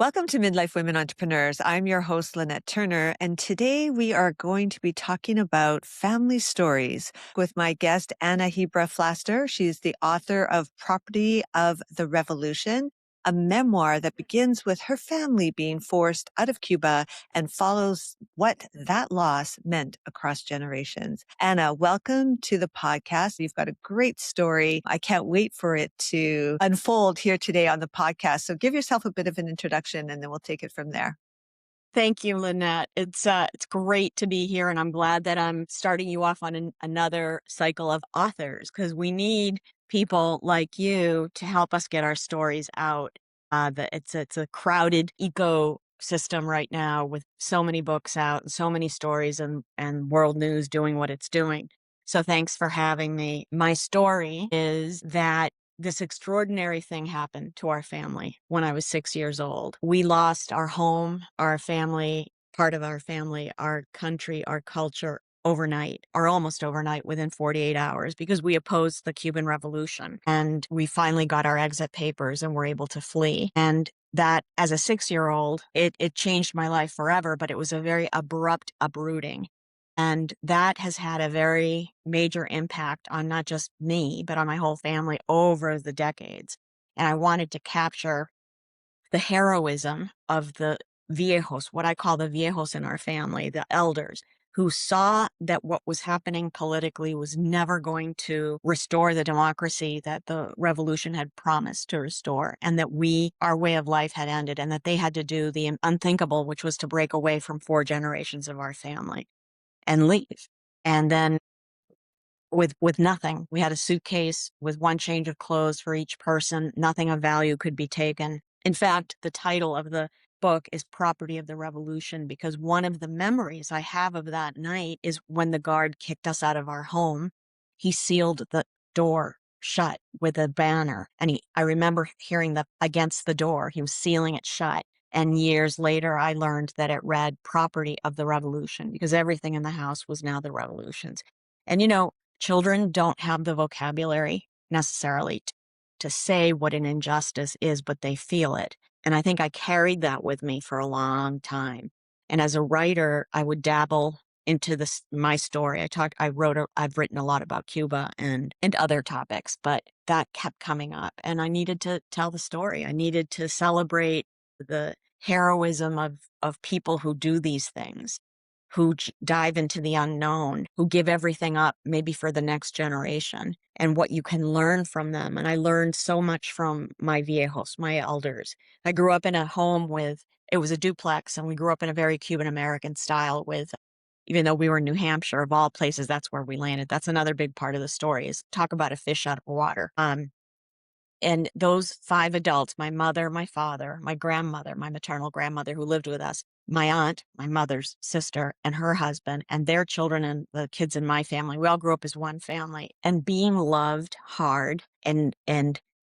Welcome to Midlife Women Entrepreneurs. I'm your host, Lynette Turner, and today we are going to be talking about family stories with my guest, Ana Hebra-Flaster. She's the author of Property of the Revolution, a memoir that begins with her family being forced out of Cuba and follows what that loss meant across generations. Ana, welcome to the podcast. You've got a great story. I can't wait for it to unfold here today on the podcast. So give yourself a bit of an introduction and then we'll take it from there. Thank you, Lynette. It's great to be here, and I'm glad that I'm starting you off on another cycle of authors because we need people like you to help us get our stories out. It's a crowded ecosystem right now with so many books out and so many stories and world news doing what it's doing. So thanks for having me. My story is that this extraordinary thing happened to our family when I was 6 years old. We lost our home, our family, part of our family, our country, our culture overnight, or almost overnight within 48 hours, because we opposed the Cuban Revolution. And we finally got our exit papers and were able to flee. And that, as a 6-year-old, it changed my life forever, but it was a very abrupt uprooting. And that has had a very major impact on not just me, but on my whole family over the decades. And I wanted to capture the heroism of the viejos, what I call the viejos in our family, the elders, who saw that what was happening politically was never going to restore the democracy that the revolution had promised to restore, and that our way of life had ended, and that they had to do the unthinkable, which was to break away from 4 generations of our family and leave. And then with nothing, we had a suitcase with one change of clothes for each person. Nothing of value could be taken. In fact, the title of the book is Property of the Revolution, because one of the memories I have of that night is when the guard kicked us out of our home. He sealed the door shut with a banner, and I remember hearing against the door, he was sealing it shut. And years later, I learned that it read Property of the Revolution, because everything in the house was now the revolution's. And children don't have the vocabulary necessarily to say what an injustice is, but they feel it. And I think I carried that with me for a long time. And as a writer, I would dabble into my story. I've written a lot about Cuba and other topics, but that kept coming up, and I needed to tell the story. I needed to celebrate the heroism of people who do these things, who dive into the unknown, who give everything up, maybe for the next generation, and what you can learn from them. And I learned so much from my viejos, my elders. I grew up in a home it was a duplex, and we grew up in a very Cuban American style even though we were in New Hampshire, of all places, that's where we landed. That's another big part of the story, is talk about a fish out of water. And those 5 adults, my mother, my father, my grandmother, my maternal grandmother who lived with us, my aunt, my mother's sister, and her husband, and their children, and the kids in my family, we all grew up as one family. And being loved hard and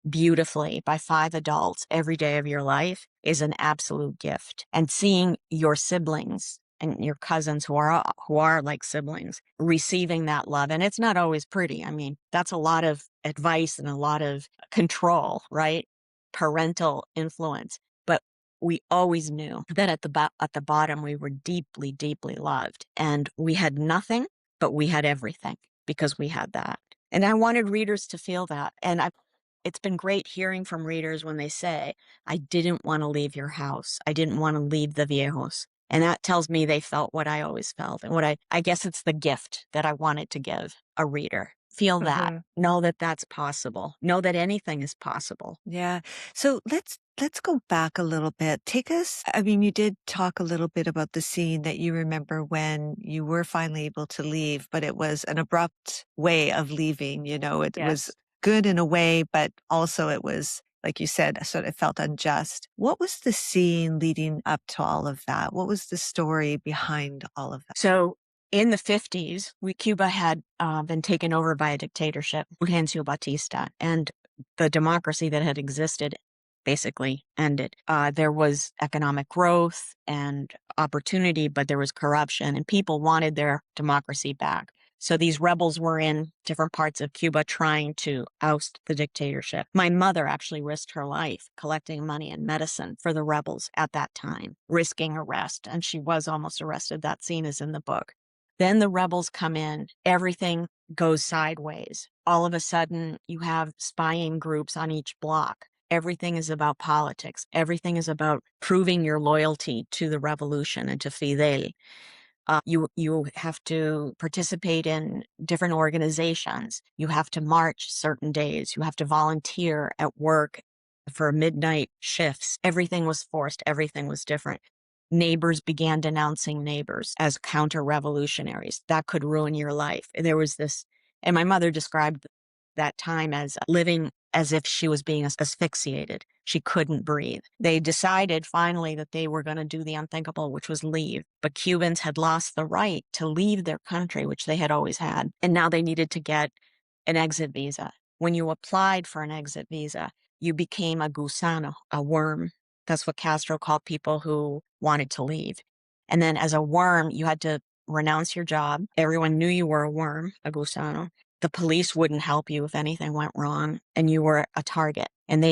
beautifully by 5 adults every day of your life is an absolute gift. And seeing your siblings and your cousins who are like siblings receiving that love, and it's not always pretty. I mean, that's a lot of advice and a lot of control, right? Parental influence. But we always knew that at the bottom we were deeply, deeply loved, and we had nothing, but we had everything because we had that. And I wanted readers to feel that. And it's been great hearing from readers when they say, I didn't want to leave your house. I didn't want to leave the viejos. And that tells me they felt what I always felt. And I guess it's the gift that I wanted to give a reader. Feel that, know that that's possible, know that anything is possible. Yeah. So let's go back a little bit. You did talk a little bit about the scene that you remember when you were finally able to leave, but it was an abrupt way of leaving. It was Yes. good in a way, but also it was, like you said, sort of felt unjust. What was the scene leading up to all of that? What was the story behind all of that? So in the 50s, Cuba had been taken over by a dictatorship, Fulgencio Batista, and the democracy that had existed basically ended. There was economic growth and opportunity, but there was corruption, and people wanted their democracy back. So these rebels were in different parts of Cuba trying to oust the dictatorship. My mother actually risked her life collecting money and medicine for the rebels at that time, risking arrest. And she was almost arrested. That scene is in the book. Then the rebels come in, everything goes sideways. All of a sudden, you have spying groups on each block. Everything is about politics. Everything is about proving your loyalty to the revolution and to Fidel. You have to participate in different organizations. You have to march certain days. You have to volunteer at work for midnight shifts. Everything was forced. Everything was different. Neighbors began denouncing neighbors as counter-revolutionaries. That could ruin your life. There was this, and my mother described that time as living as if she was being asphyxiated. She couldn't breathe. They decided finally that they were going to do the unthinkable, which was leave. But Cubans had lost the right to leave their country, which they had always had. And now they needed to get an exit visa. When you applied for an exit visa, you became a gusano, a worm. That's what Castro called people who wanted to leave. And then as a worm, you had to renounce your job. Everyone knew you were a worm, a gusano. The police wouldn't help you if anything went wrong, and you were a target. And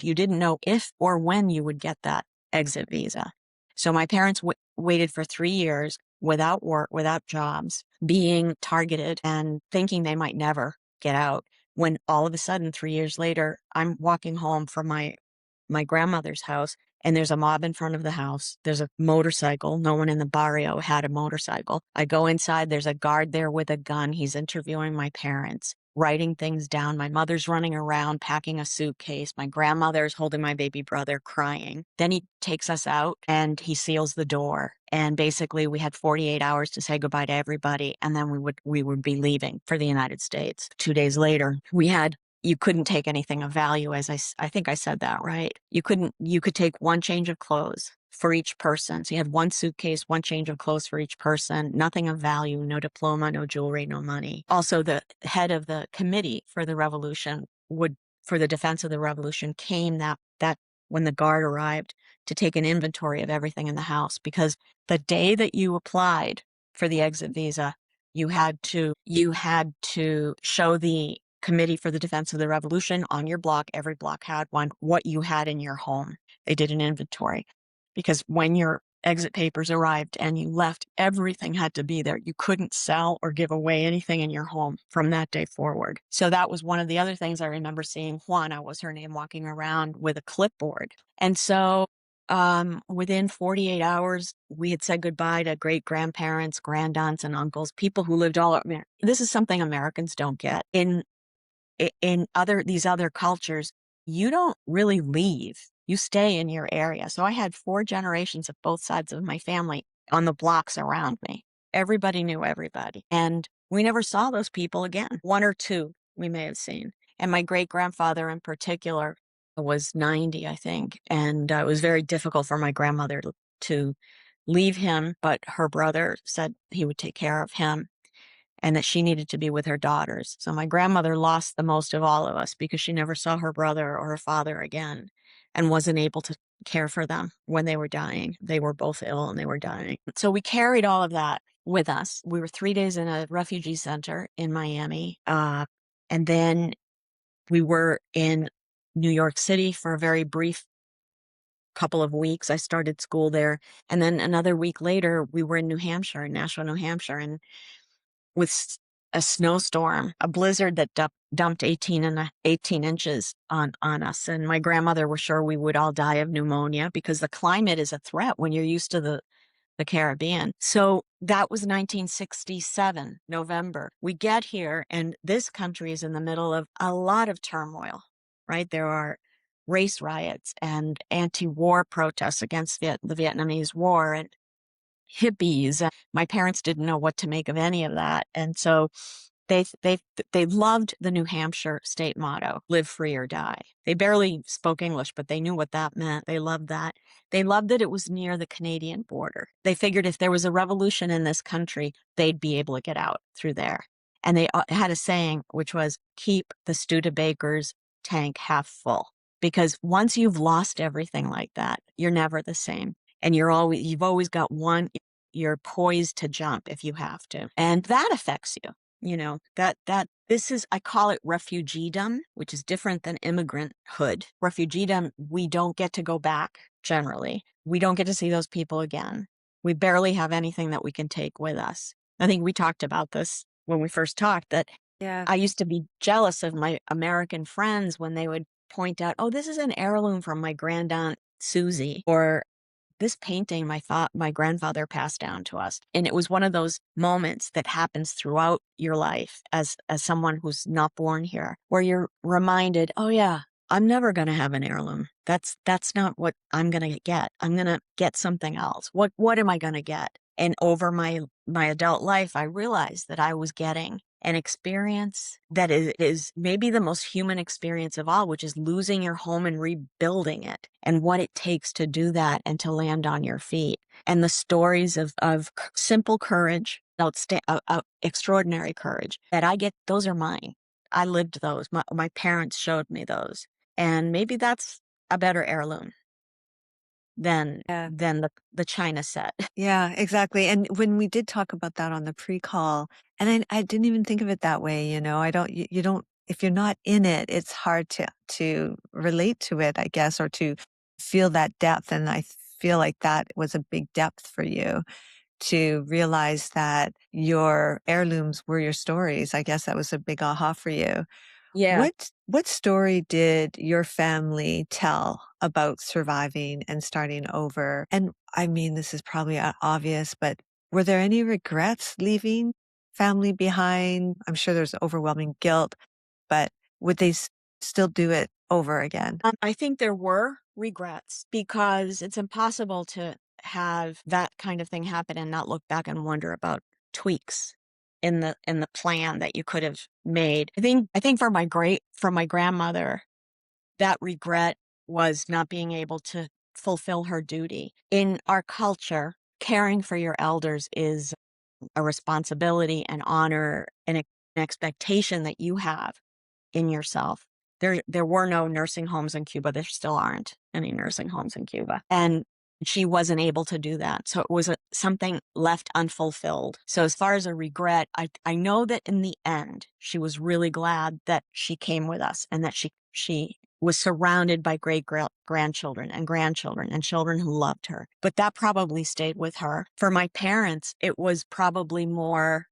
you didn't know if or when you would get that exit visa. So my parents waited for 3 years without work, without jobs, being targeted and thinking they might never get out. When all of a sudden, 3 years later, I'm walking home from my grandmother's house, and there's a mob in front of the house. There's a motorcycle. No one in the barrio had a motorcycle. I go inside. There's a guard there with a gun. He's interviewing my parents, writing things down. My mother's running around, packing a suitcase. My grandmother's holding my baby brother, crying. Then he takes us out and he seals the door. And basically we had 48 hours to say goodbye to everybody. And then we would be leaving for the United States. 2 days later, you couldn't take anything of value, as I think I said that right. You could take one change of clothes for each person. So you had one suitcase, one change of clothes for each person, nothing of value, no diploma, no jewelry, no money. Also, the head of the committee for the revolution for the defense of the revolution came that when the guard arrived to take an inventory of everything in the house, because the day that you applied for the exit visa, you had to show the Committee for the Defense of the Revolution on your block. Every block had one, what you had in your home. They did an inventory, because when your exit papers arrived and you left, everything had to be there. You couldn't sell or give away anything in your home from that day forward. So that was one of the other things I remember seeing. Juana was her name, walking around with a clipboard. And so within 48 hours, we had said goodbye to great grandparents, grandaunts, and uncles, people who lived all over. This is something Americans don't get. In these other cultures, you don't really leave. You stay in your area. So I had 4 generations of both sides of my family on the blocks around me. Everybody knew everybody. And we never saw those people again. 1 or 2 we may have seen. And my great grandfather in particular was 90, I think. And it was very difficult for my grandmother to leave him, but her brother said he would take care of him, and that she needed to be with her daughters. So my grandmother lost the most of all of us, because she never saw her brother or her father again and wasn't able to care for them when they were dying. They were both ill and they were dying. So we carried all of that with us. We were 3 days in a refugee center in Miami. And then we were in New York City for a very brief couple of weeks. I started school there. And then another week later, we were in New Hampshire, in Nashua, New Hampshire. And with a snowstorm, a blizzard that dumped 18 inches on us. And my grandmother was sure we would all die of pneumonia, because the climate is a threat when you're used to the Caribbean. So that was 1967, November. We get here, and this country is in the middle of a lot of turmoil, right? There are race riots and anti-war protests against the Vietnamese War, and hippies. My parents didn't know what to make of any of that. And so they loved the New Hampshire state motto, live free or die. They barely spoke English, but they knew what that meant. They loved that. They loved that it was near the Canadian border. They figured if there was a revolution in this country, they'd be able to get out through there. And they had a saying, which was, keep the Studebaker's tank half full. Because once you've lost everything like that, you're never the same. And you've always got one, you're poised to jump if you have to. And that affects you. This is, I call it refugeedom, which is different than immigranthood. Refugeedom, we don't get to go back generally. We don't get to see those people again. We barely have anything that we can take with us. I think we talked about this when we first talked, that Yeah. I used to be jealous of my American friends when they would point out, oh, this is an heirloom from my grandaunt Susie, or this painting my grandfather passed down to us. And it was one of those moments that happens throughout your life as someone who's not born here, where you're reminded, oh yeah, I'm never going to have an heirloom. That's not what I'm going to get. I'm going to get something else. What am I going to get? And over my adult life, I realized that I was getting an experience that is maybe the most human experience of all, which is losing your home and rebuilding it, and what it takes to do that and to land on your feet. And the stories of simple courage, extraordinary courage that I get, those are mine. I lived those. My parents showed me those. And maybe that's a better heirloom than Yeah. the China set. Yeah, exactly. And when we did talk about that on the pre-call, and I didn't even think of it that way, I don't, you don't, if you're not in it, it's hard to relate to it, I guess, or to feel that depth. And I feel like that was a big depth for you to realize that your heirlooms were your stories. I guess that was a big aha for you. Yeah. What story did your family tell about surviving and starting over? And I mean, this is probably obvious, but were there any regrets leaving family behind? I'm sure there's overwhelming guilt, but would they still do it over again? I think there were regrets because it's impossible to have that kind of thing happen and not look back and wonder about tweaks in the plan that you could have made. I think for my grandmother, that regret was not being able to fulfill her duty. In our culture, caring for your elders is a responsibility and honor and an expectation that you have in yourself. There were no nursing homes in Cuba. There still aren't any nursing homes in Cuba. And she wasn't able to do that. So it was something left unfulfilled. So as far as a regret, I know that in the end, she was really glad that she came with us and that she was surrounded by great grandchildren and grandchildren and children who loved her. But that probably stayed with her. For my parents, it was probably more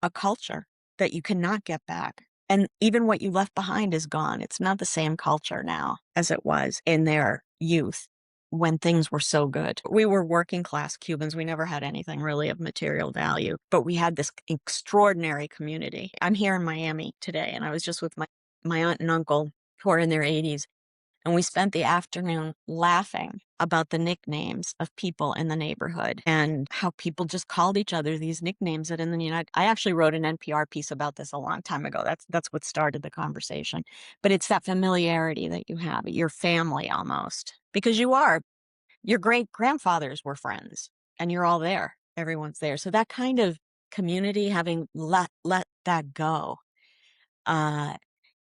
a culture that you cannot get back. And even what you left behind is gone. It's not the same culture now as it was in their youth when things were so good. We were working class Cubans. We never had anything really of material value, but we had this extraordinary community. I'm here in Miami today, and I was just with my aunt and uncle who are in their 80s. And we spent the afternoon laughing about the nicknames of people in the neighborhood and how people just called each other these nicknames that in the United. I actually wrote an NPR piece about this a long time ago. That's what started the conversation. But it's that familiarity that you have, your family almost, because your great grandfathers were friends and you're all there. Everyone's there. So that kind of community, having let that go, uh,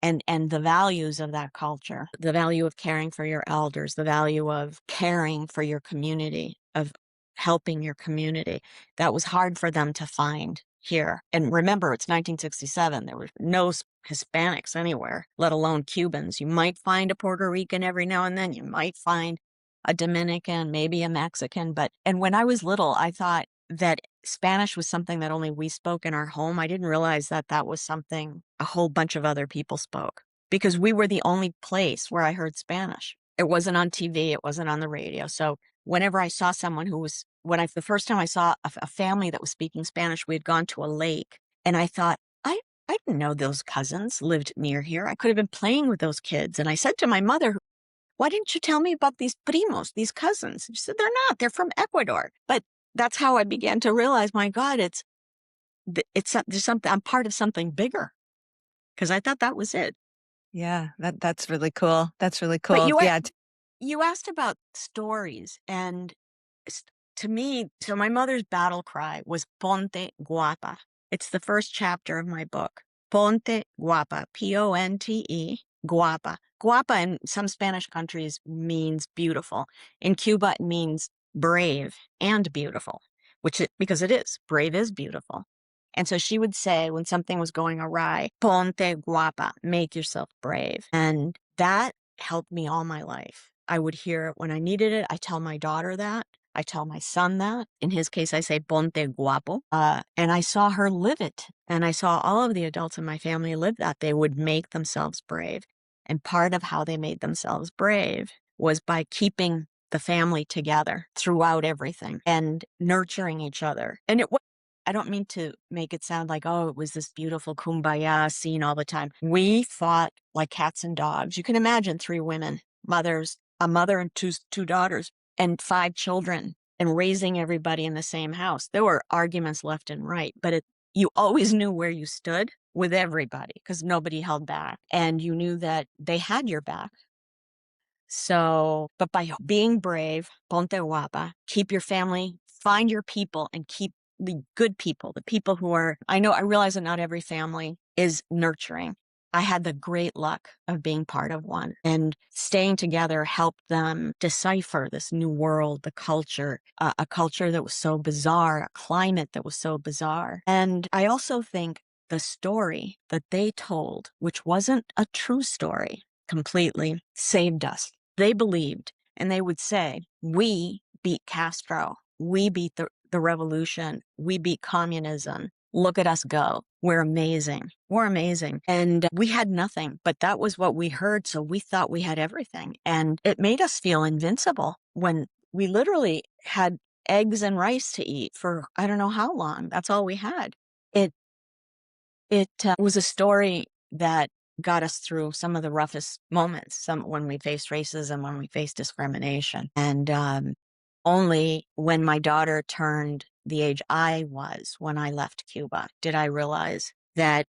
and the values of that culture, the value of caring for your elders, the value of caring for your community, of helping your community, that was hard for them to find here. And remember, it's 1967. There were no Hispanics anywhere, let alone Cubans. You might find a Puerto Rican every now and then. You might find a Dominican, maybe a Mexican. And when I was little, I thought that Spanish was something that only we spoke in our home. I didn't realize that that was something a whole bunch of other people spoke, because we were the only place where I heard Spanish. It wasn't on TV. It wasn't on the radio. So whenever I saw someone the first time I saw a family that was speaking Spanish, we had gone to a lake, and I thought, I didn't know those cousins lived near here. I could have been playing with those kids. And I said to my mother, why didn't you tell me about these primos, these cousins? She said, they're not, they're from Ecuador. But that's how I began to realize, my God, there's something, I'm part of something bigger, because I thought that was it. Yeah, that's really cool. That's really But cool. Yeah. you asked about stories, and s- to me, so my mother's battle cry was Ponte Guapa. It's the first chapter of my book. Ponte Guapa, Ponte, Guapa. Guapa in some Spanish countries means beautiful. In Cuba, it means brave and beautiful, because it is. Brave is beautiful. And so she would say when something was going awry, Ponte Guapa, make yourself brave. And that helped me all my life. I would hear it when I needed it. I tell my daughter that. I tell my son that. In his case, I say Ponte Guapo. And I saw her live it. And I saw all of the adults in my family live that. They would make themselves brave. And part of how they made themselves brave was by keeping the family together throughout everything and nurturing each other. And I don't mean to make it sound like, oh, it was this beautiful kumbaya scene all the time. We fought like cats and dogs. You can imagine 3 women, mothers, a mother and two daughters, and 5 children, and raising everybody in the same house. There were arguments left and right, but you always knew where you stood with everybody because nobody held back. And you knew that they had your back. So, but by being brave, Ponte Guapa, keep your family, find your people, and keep the good people, the people who are, I realize that not every family is nurturing. I had the great luck of being part of one, and staying together helped them decipher this new world, the culture, a culture that was so bizarre, a climate that was so bizarre. And I also think the story that they told, which wasn't a true story completely, saved us. They believed, and they would say, we beat Castro. We beat the revolution. We beat communism. Look at us go. We're amazing. We're amazing. And we had nothing, but that was what we heard. So we thought we had everything. And it made us feel invincible when we literally had eggs and rice to eat for I don't know how long. That's all we had. It was a story that got us through some of the roughest moments, when we faced racism, when we faced discrimination. And only when my daughter turned the age I was when I left Cuba did I realize that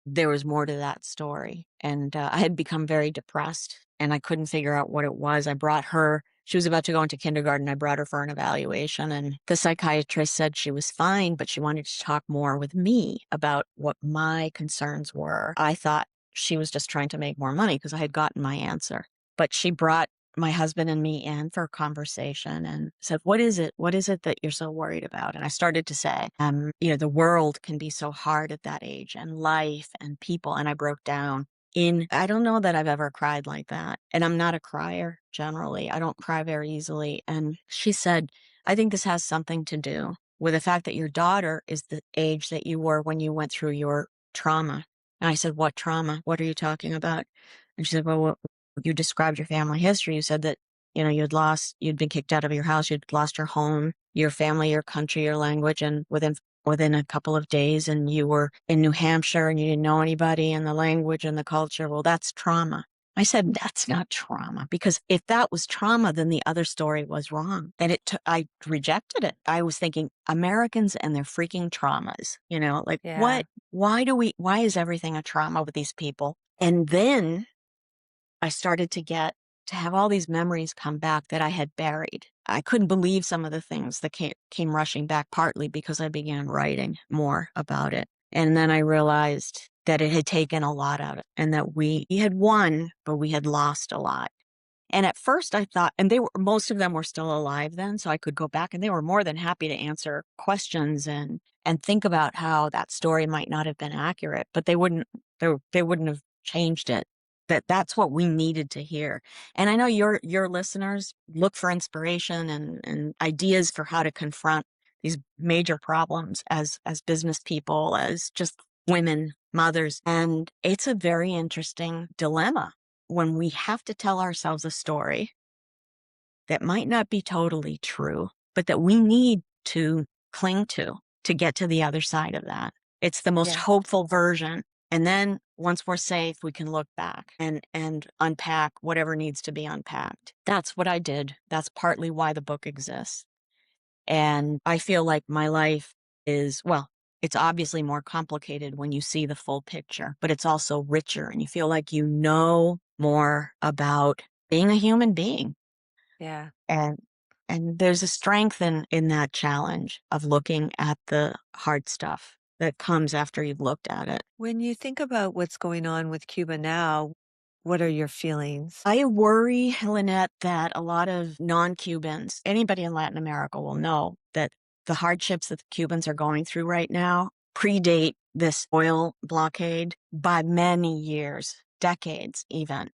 there was more to that story. And I had become very depressed and I couldn't figure out what it was. I brought her. She was about to go into kindergarten. I brought her for an evaluation, and the psychiatrist said she was fine, but she wanted to talk more with me about what my concerns were. I thought she was just trying to make more money because I had gotten my answer. But she brought my husband and me in for a conversation and said, what is it? What is it that you're so worried about? And I started to say, the world can be so hard at that age, and life and people. And I broke down. I don't know that I've ever cried like that. And I'm not a crier generally. I don't cry very easily. And she said, I think this has something to do with the fact that your daughter is the age that you were when you went through your trauma. And I said, what trauma? What are you talking about? And she said, well, you described your family history. You said that, you'd been kicked out of your house, you'd lost your home, your family, your country, your language. And within a couple of days, and you were in New Hampshire and you didn't know anybody, and the language and the culture. Well, that's trauma. I said, that's not trauma, because if that was trauma, then the other story was wrong. And I rejected it. I was thinking Americans and their freaking traumas, Yeah. why is everything a trauma with these people? And then I started to have all these memories come back that I had buried. I couldn't believe some of the things that came rushing back, partly because I began writing more about it. And then I realized that it had taken a lot out of it, and that we had won, but we had lost a lot. And at first I thought, and most of them were still alive then, so I could go back, and they were more than happy to answer questions and think about how that story might not have been accurate, but they wouldn't have changed it. That's what we needed to hear. And I know your listeners look for inspiration and ideas for how to confront these major problems as business people, as just women, mothers. And it's a very interesting dilemma when we have to tell ourselves a story that might not be totally true, but that we need to cling to get to the other side of that. It's the most Yeah. hopeful version. And then once we're safe, we can look back and unpack whatever needs to be unpacked. That's what I did. That's partly why the book exists. And I feel like my life is, well, it's obviously more complicated when you see the full picture, but it's also richer, and you feel like you know more about being a human being. Yeah. And there's a strength in that challenge of looking at the hard stuff that comes after you've looked at it. When you think about what's going on with Cuba now, what are your feelings? I worry, Lynette, that a lot of non-Cubans, anybody in Latin America will know that the hardships that the Cubans are going through right now predate this oil blockade by many years, decades even.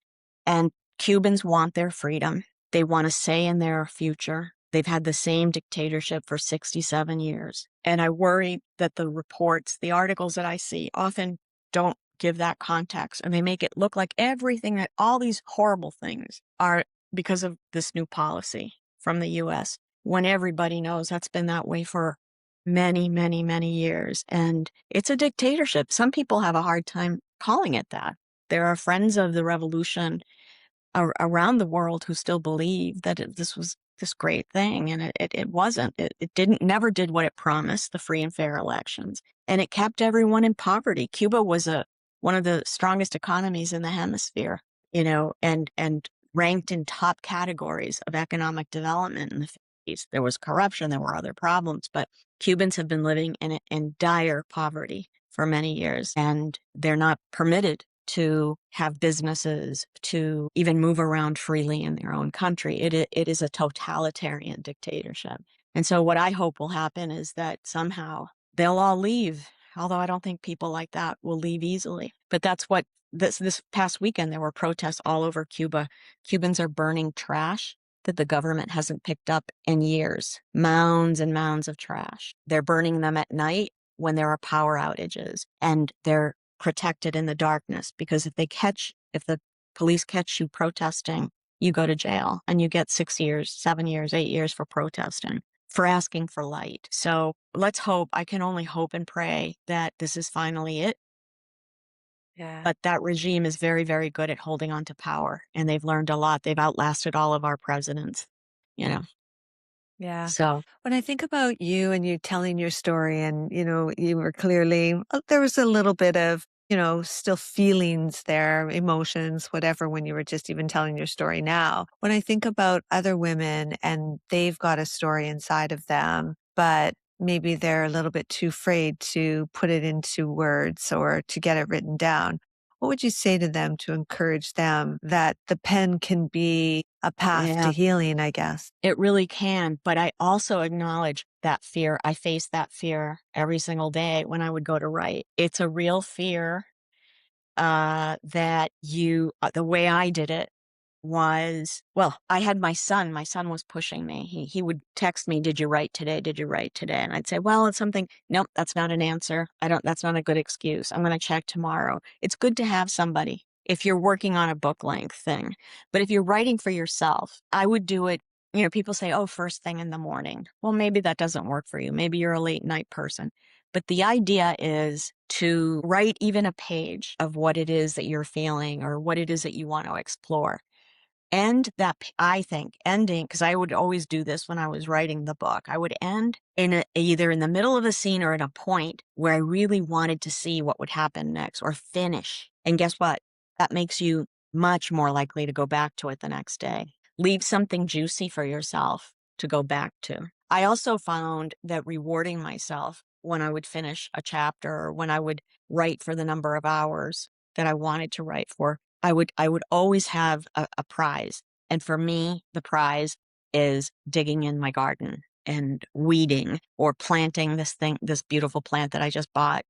And Cubans want their freedom. They want a say in their future. They've had the same dictatorship for 67 years. And I worry that the reports, the articles that I see often don't give that context. And they make it look like everything, that all these horrible things are because of this new policy from the US, when everybody knows that's been that way for many, many, many years. And it's a dictatorship. Some people have a hard time calling it that. There are friends of the revolution around the world who still believe that this was this great thing, and it wasn't. It didn't, never did what it promised, the free and fair elections, and it kept everyone in poverty. Cuba was one of the strongest economies in the hemisphere, and ranked in top categories of economic development in the 50s. There was corruption, there were other problems, but Cubans have been living in dire poverty for many years, and they're not permitted to have businesses, to even move around freely in their own country. It is a totalitarian dictatorship. And so what I hope will happen is that somehow they'll all leave, although I don't think people like that will leave easily. But that's what this past weekend, there were protests all over Cuba. Cubans are burning trash that the government hasn't picked up in years, mounds and mounds of trash. They're burning them at night when there are power outages, and they're protected in the darkness, because if the police catch you protesting, you go to jail and you get 6 years, 7 years, 8 years for protesting, for asking for light. So let's hope, I can only hope and pray that this is finally it. Yeah. But that regime is very, very good at holding on to power, and they've learned a lot. They've outlasted all of our presidents, you know. Yeah. So When I think about you and you telling your story and, you were clearly, there was a little bit of, still feelings there, emotions, whatever, when you were just even telling your story now. When I think about other women and they've got a story inside of them, but maybe they're a little bit too afraid to put it into words or to get it written down. What would you say to them to encourage them that the pen can be a path to yeah, healing, I guess? it really can. But I also acknowledge that fear. I face that fear every single day when I would go to write. It's a real fear, that the way I did it was, well, I had my son. My son was pushing me. He would text me, "Did you write today? Did you write today?" And I'd say, "Well, it's something." Nope, that's not an answer. That's not a good excuse. I'm going to check tomorrow. It's good to have somebody if you're working on a book length thing. But if you're writing for yourself, I would do it. People say, "Oh, first thing in the morning." Well, maybe that doesn't work for you. Maybe you're a late night person. But the idea is to write even a page of what it is that you're feeling or what it is that you want to explore. And I think ending, because I would always do this when I was writing the book, I would end either in the middle of a scene or at a point where I really wanted to see what would happen next, or finish. And guess what? That makes you much more likely to go back to it the next day. Leave something juicy for yourself to go back to. I also found that rewarding myself when I would finish a chapter, or when I would write for the number of hours that I wanted to write for, I would always have a prize. And for me, the prize is digging in my garden and weeding, or planting this beautiful plant that I just bought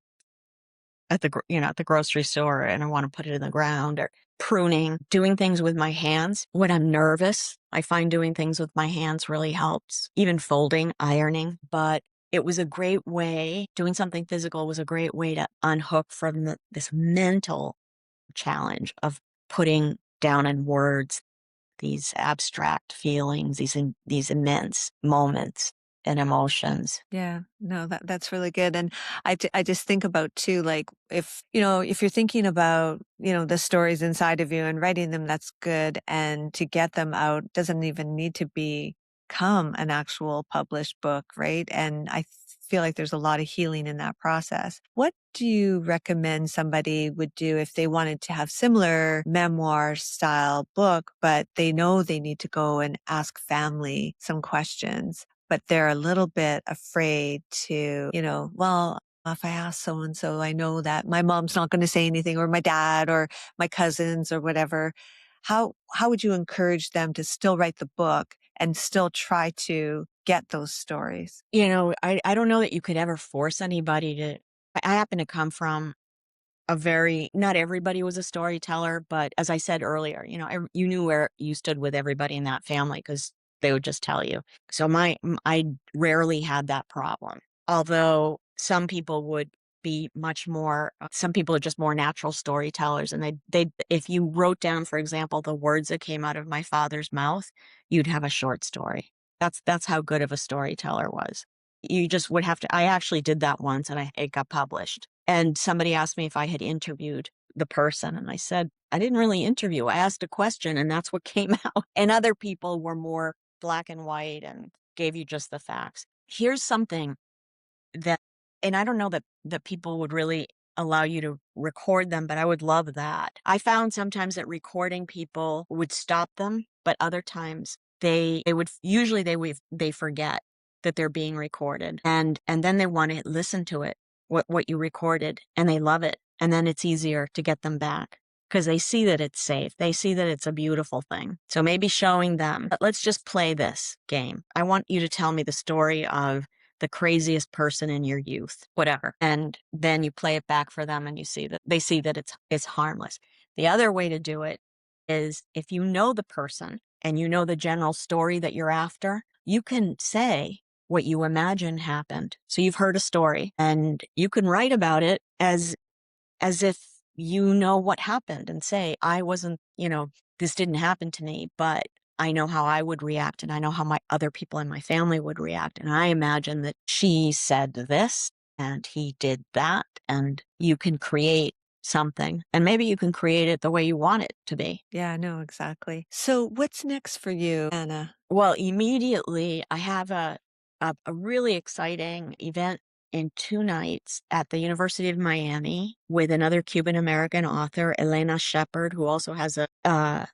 at the grocery store, and I want to put it in the ground, or pruning, doing things with my hands. When I'm nervous, I find doing things with my hands really helps, even folding, ironing. But it was a great way, doing something physical was a great way to unhook from this mental challenge of putting down in words these abstract feelings, these immense moments and emotions. Yeah, no, that's really good. And I just think about too, like if you're thinking about, the stories inside of you and writing them, that's good. And to get them out doesn't even need to become an actual published book, right? And I feel like there's a lot of healing in that process. What do you recommend somebody would do if they wanted to have similar memoir style book, but they know they need to go and ask family some questions? But they're a little bit afraid to, well, if I ask so and so, I know that my mom's not going to say anything, or my dad or my cousins or whatever. How would you encourage them to still write the book and still try to get those stories? I don't know that you could ever force anybody I happen to come from a very not everybody was a storyteller, but as I said earlier, you knew where you stood with everybody in that family because they would just tell you. So I rarely had that problem. Although some people would be much more some people are just more natural storytellers, and they if you wrote down, for example, the words that came out of my father's mouth, you'd have a short story. That's how good of a storyteller was. You just would have to I actually did that once, and it got published. And somebody asked me if I had interviewed the person, and I said, "I didn't really interview. I asked a question, and that's what came out." And other people were more black and white and gave you just the facts. Here's something that and I don't know that people would really allow you to record them, but I would love that. I found sometimes that recording people would stop them, but other times they would usually they forget that they're being recorded. And then they want to listen to it, what you recorded, and they love it. And then it's easier to get them back because they see that it's safe. They see that it's a beautiful thing. So maybe showing them, but let's just play this game. I want you to tell me the story of the craziest person in your youth, whatever. And then you play it back for them and you see that they see that it's harmless. The other way to do it is if you know the person and you know the general story that you're after, you can say what you imagine happened. So you've heard a story and you can write about it as if you know what happened and say, I wasn't, this didn't happen to me, but I know how I would react and I know how my other people in my family would react. And I imagine that she said this and he did that. And you can create something and maybe you can create it the way you want it to be. Yeah, no, exactly. So what's next for you, Anna? Well, immediately I have a really exciting event in 2 nights at the University of Miami with another Cuban American author, Elena Shepherd, who also has a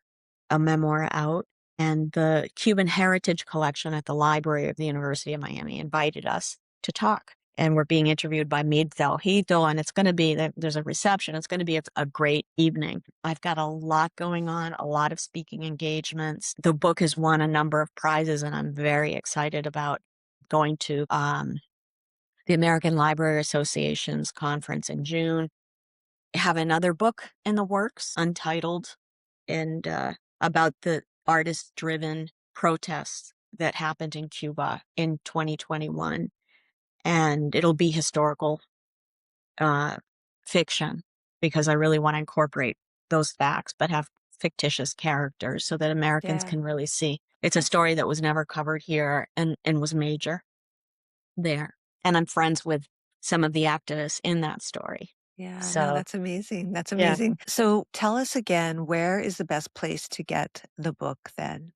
memoir out. And the Cuban Heritage Collection at the Library of the University of Miami invited us to talk. And we're being interviewed by Midlife and it's going to be, there's a reception. It's going to be a great evening. I've got a lot going on, a lot of speaking engagements. The book has won a number of prizes, and I'm very excited about going to the American Library Association's conference in June. I have another book in the works, untitled, and about the artist-driven protests that happened in Cuba in 2021. And it'll be historical uh, fiction because I really want to incorporate those facts, but have fictitious characters so that Americans Yeah. can really see. It's a story that was never covered here and was major there. And I'm friends with some of the activists in that story. Yeah, no, So, that's amazing. That's yeah. amazing. So tell us again, where is the best place to get the book then?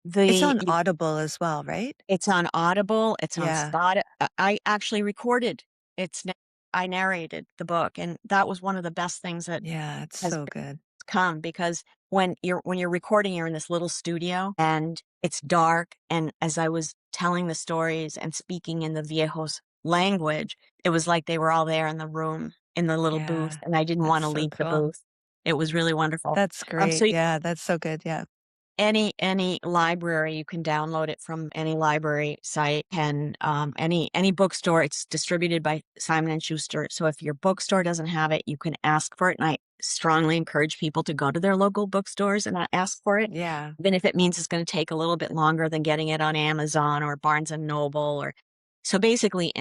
It's The on Audible as well, right? It's on Audible, it's on Yeah. Spot I actually recorded. It's na I narrated the book, and that was one of the best things that Yeah, it's has so good. come because when you're recording, you're in this little studio and it's dark. And as I was telling the stories and speaking in the viejos language, it was like they were all there in the room in the little booth, Yeah, and I didn't that's want to so leave the cool. booth. It was really wonderful. That's So great. Yeah, that's so good. Yeah. any library, you can download it from any library site, and any bookstore. It's distributed by Simon and Schuster. So if your bookstore doesn't have it, you can ask for it. And I strongly encourage people to go to their local bookstores and ask for it, Yeah. even if it means it's going to take a little bit longer than getting it on Amazon or Barnes and Noble. Or so basically,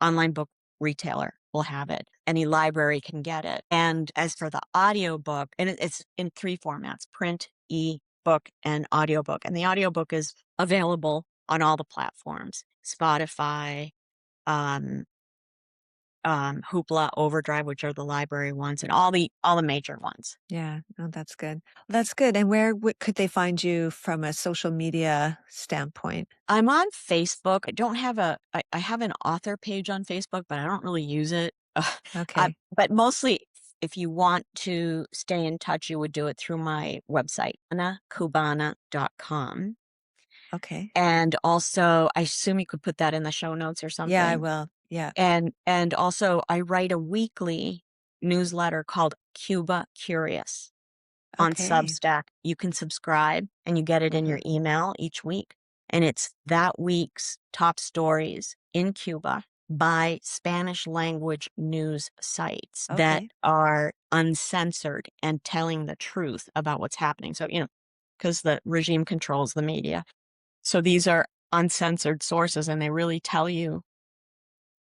online book retailer will have it. Any library can get it. And as for the audiobook, and it's in 3 formats: print, e-book, and audiobook. And the audiobook is available on all the platforms: Spotify, um, Hoopla, Overdrive, which are the library ones, and all the major ones. Yeah. No, that's good. That's good. And where could they find you from a social media standpoint? I'm on Facebook. I don't have I have an author page on Facebook, but I don't really use it. Okay. But mostly, if you want to stay in touch, you would do it through my website, anacubana.com. Okay. And also, I assume you could put that in the show notes or Yeah, I something. will. Yeah. And also, I write a weekly newsletter called Cuba Curious on Okay. Substack. You can subscribe and you get it in your Hmm. email each week. And it's that week's top stories in Cuba. by Spanish language news sites that Okay. are uncensored and telling the truth about what's happening. So, because the regime controls the media. So these are uncensored sources and they really tell you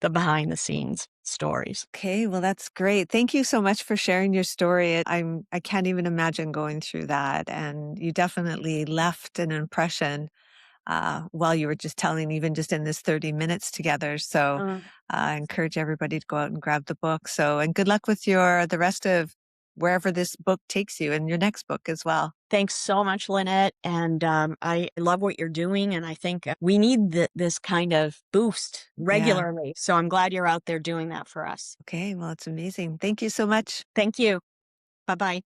the behind the scenes stories. Okay, well, that's great. Thank you so much for sharing your story. I can't even imagine going through that. And you definitely left an impression while you were just telling, even just in this 30 minutes together. So I encourage everybody to go out and grab the book. So, and good luck with the rest of wherever this book takes you and your next book as well. Thanks so much, Lynette. And I love what you're doing. And I think we need this kind of boost Yeah. regularly. So I'm glad you're out there doing that for us. Okay. Well, it's amazing. Thank you so much. Thank you. Bye bye.